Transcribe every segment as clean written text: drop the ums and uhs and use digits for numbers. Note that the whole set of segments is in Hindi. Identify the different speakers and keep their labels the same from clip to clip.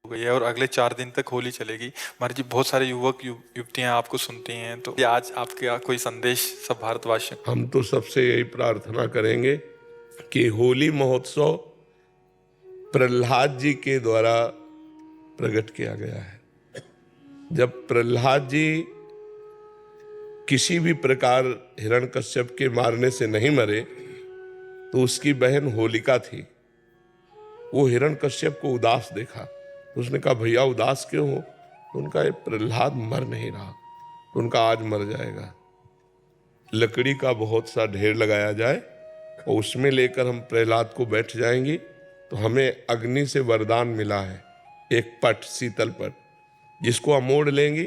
Speaker 1: हो गई है और अगले 4 दिन तक होली चलेगी। हमारे जी बहुत सारे युवक युवतियां आपको सुनती हैं, तो ये आज आपका कोई संदेश सब भारतवासियों।
Speaker 2: हम तो सबसे यही प्रार्थना करेंगे कि होली महोत्सव प्रहलाद जी के द्वारा प्रकट किया गया है। जब प्रहलाद जी किसी भी प्रकार हिरण्यकश्यप के मारने से नहीं मरे तो उसकी बहन होलिका थी। वो हिरण्यकश्यप को उदास देखा तो उसने कहा, भैया उदास क्यों हो? तो उनका ये प्रहलाद मर नहीं रहा, तो उनका आज मर जाएगा। लकड़ी का बहुत सा ढेर लगाया जाए और उसमें लेकर हम प्रहलाद को बैठ जाएंगे तो हमें अग्नि से वरदान मिला है, एक पट, शीतल पट, जिसको हम मोड़ लेंगे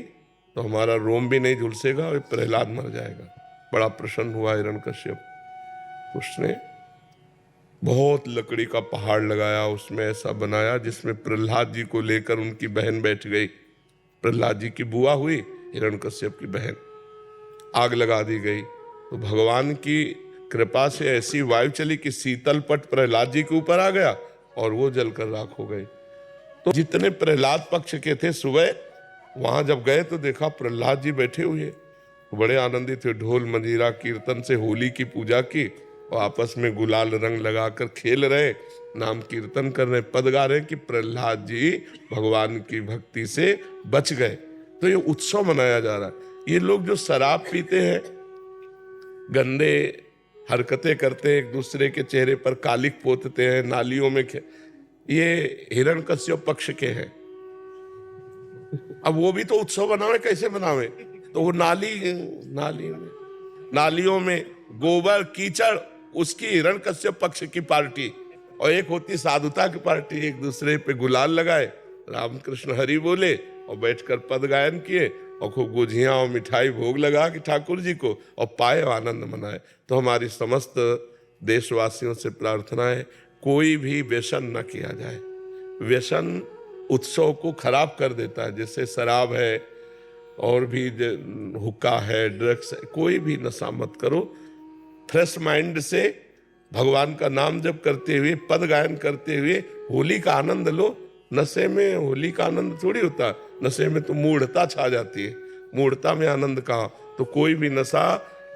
Speaker 2: तो हमारा रोम भी नहीं झुलसेगा और प्रहलाद मर जाएगा। बड़ा प्रसन्न हुआ हिरण्यकश्यप। उसने बहुत लकड़ी का पहाड़ लगाया, उसमें ऐसा बनाया जिसमें प्रहलाद जी को लेकर उनकी बहन बैठ गई। प्रहलाद जी की बुआ हुई हिरण्यकश्यप की बहन। आग लगा दी गई तो भगवान की कृपा से ऐसी वायु चली कि शीतल पट प्रहलाद जी के ऊपर आ गया और वो जलकर राख हो गई। तो जितने प्रहलाद पक्ष के थे सुबह वहां जब गए तो देखा प्रहलाद जी बैठे हुए, बड़े आनंदित थे। ढोल मंजीरा कीर्तन से होली की पूजा की और आपस में गुलाल रंग लगाकर खेल रहे, नाम कीर्तन कर रहे, पद गा रहे कि प्रहलाद जी भगवान की भक्ति से बच गए। तो ये उत्सव मनाया जा रहा है। ये लोग जो शराब पीते हैं, गंदे हरकतें करते हैं, एक दूसरे के चेहरे पर कालिक पोतते हैं, नालियों में ये हिरण्यकश्यप पक्ष के हैं। अब वो भी तो उत्सव बनावे, कैसे बनावे? तो वो नालियों में गोबर कीचड़, उसकी हिरण्यकश्यप पक्ष की पार्टी, और एक होती साधुता की पार्टी, एक दूसरे पे गुलाल लगाए, रामकृष्ण हरि बोले और बैठकर पद गायन किए और खूब गुझियां और मिठाई भोग लगा कि ठाकुर जी को और पाए आनंद मनाए। तो हमारी समस्त देशवासियों से प्रार्थना है, कोई भी व्यसन न किया जाए। व्यसन उत्सव को खराब कर देता है, जैसे शराब है और भी हुक्का है, ड्रग्स है, कोई भी नशा मत करो। फ्रेश माइंड से भगवान का नाम जप करते हुए, पद गायन करते हुए होली का आनंद लो। नशे में होली का आनंद थोड़ी होता, नशे में तो मूढ़ता छा जाती है, मूढ़ता में आनंद कहाँ। तो कोई भी नशा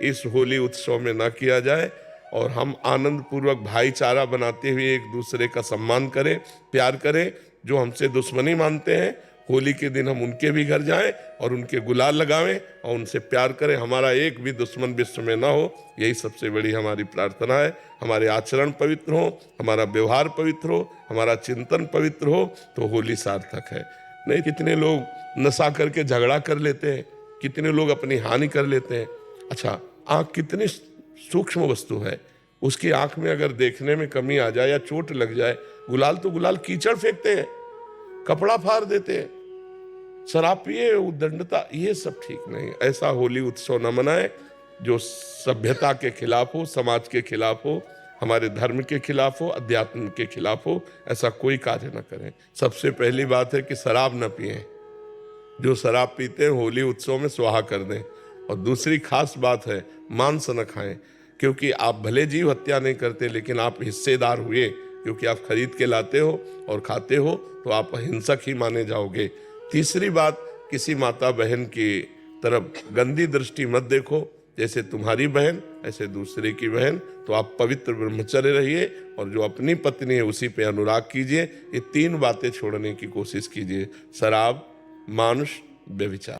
Speaker 2: इस होली उत्सव में ना किया जाए और हम आनंद पूर्वक भाईचारा बनाते हुए एक दूसरे का सम्मान करें, प्यार करें। जो हमसे दुश्मनी मानते हैं, होली के दिन हम उनके भी घर जाएं और उनके गुलाल लगावें और उनसे प्यार करें। हमारा एक भी दुश्मन विश्व में ना हो, यही सबसे बड़ी हमारी प्रार्थना है। हमारे आचरण पवित्र हो, हमारा व्यवहार पवित्र हो, हमारा चिंतन पवित्र हो, तो होली सार्थक है। नहीं, कितने लोग नशा करके झगड़ा कर लेते हैं, कितने लोग अपनी हानि कर लेते हैं। अच्छा, आँख कितनी सूक्ष्म वस्तु है, उसकी आंख में अगर देखने में कमी आ जाए या चोट लग जाए, गुलाल तो गुलाल कीचड़ फेंकते हैं, कपड़ा फाड़ देते हैं, शराब पिए, उद्दंडता, ये सब ठीक नहीं। ऐसा होली उत्सव न मनाए जो सभ्यता के खिलाफ हो, समाज के खिलाफ हो, हमारे धर्म के खिलाफ हो, अध्यात्म के खिलाफ हो। ऐसा कोई कार्य न करें। सबसे पहली बात है कि शराब न पिएं। जो शराब पीते हैं होली उत्सव में स्वाहा कर दें। और दूसरी खास बात है, मांस न खाएं, क्योंकि आप भले जीव हत्या नहीं करते लेकिन आप हिस्सेदार हुए, क्योंकि आप खरीद के लाते हो और खाते हो, तो आप हिंसक ही माने जाओगे। तीसरी बात, किसी माता बहन की तरफ गंदी दृष्टि मत देखो, जैसे तुम्हारी बहन ऐसे दूसरे की बहन। तो आप पवित्र ब्रह्मचर्य रहिए और जो अपनी पत्नी है उसी पे अनुराग कीजिए। ये 3 बातें छोड़ने की कोशिश कीजिए, शराब, मांस, व्यभिचार।